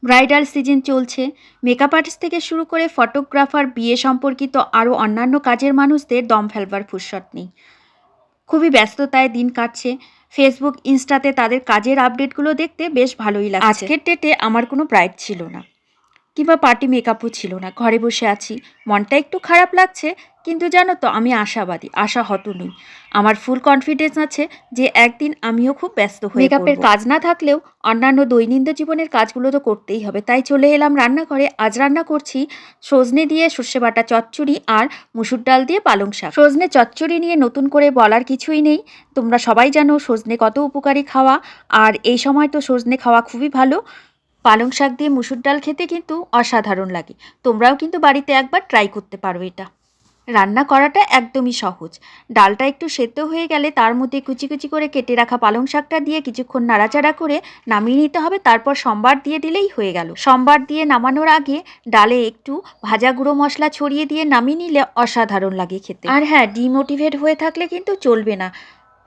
Bridal season চলছে। Makeup artist থেকে শুরু করে ফটোগ্রাফার, বিয়ে সম্পর্কিত আরও অন্যান্য কাজের মানুষদের দম ফেলবার ফুরসত নেই। খুবই ব্যস্ততায় দিন কাটছে। ফেসবুক, ইনস্টাতে তাদের কাজের আপডেটগুলো দেখতে বেশ ভালোই লাগছে। আজকের ডেটে আমার কোনো ব্রাইড ছিল না, কিংবা পার্টি মেকআপও ছিল না। ঘরে বসে আছি, মনটা একটু খারাপ লাগছে, কিন্তু জানো তো আমি আশাবাদী, আশাহত নই। আমার ফুল কনফিডেন্স আছে যে একদিন আমিও খুব ব্যস্ত হয়ে পড়ব। মেকআপের কাজ না থাকলেও অন্যান্য দৈনন্দিন জীবনের কাজগুলো তো করতেই হবে। তাই চলে এলাম রান্নাঘরে। আজ রান্না করছি সজনে দিয়ে সর্ষে বাটা চচ্চড়ি আর মুসুর ডাল দিয়ে পালং শাক। সজনে চচ্চড়ি নিয়ে নতুন করে বলার কিছুই নেই। তোমরা সবাই জানো সজনে কত উপকারী খাওয়া, আর এই সময় তো সজনে খাওয়া খুবই ভালো। পালং শাক দিয়ে মুসুর ডাল খেতে কিন্তু অসাধারণ লাগে। তোমরাও কিন্তু বাড়িতে একবার ট্রাই করতে পারো এটা। রান্না করাটা একদমই সহজ। ডালটা একটু সেদ্ধ হয়ে গেলে তার মধ্যে কুচি কুচি করে কেটে রাখা পালং শাকটা দিয়ে কিছুক্ষণ নাড়াচাড়া করে নামিয়ে নিতে হবে। তারপর সম্বার দিয়ে দিলেই হয়ে গেল। সম্বার দিয়ে নামানোর আগে ডালে একটু ভাজা গুঁড়ো মশলা ছড়িয়ে দিয়ে নামিয়ে নিলে অসাধারণ লাগে খেতে। আর হ্যাঁ, ডিমোটিভেট হয়ে থাকলে কিন্তু চলবে না।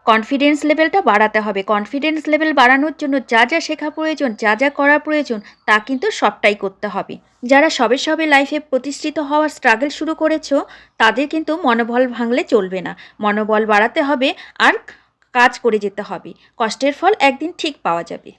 কনফিডেন্স লেভেলটা বাড়াতে হবে। কনফিডেন্স লেভেল বাড়ানোর জন্য যা যা শেখা প্রয়োজন, যা যা করা প্রয়োজন, তা কিন্তু সবটাই করতে হবে। যারা সবে সবে লাইফে প্রতিষ্ঠিত হওয়ার স্ট্রাগল শুরু করেছো, তাদের কিন্তু মনোবল ভাঙলে চলবে না। মনোবল বাড়াতে হবে আর কাজ করে যেতে হবে। কষ্টের ফল একদিন ঠিক পাওয়া যাবে।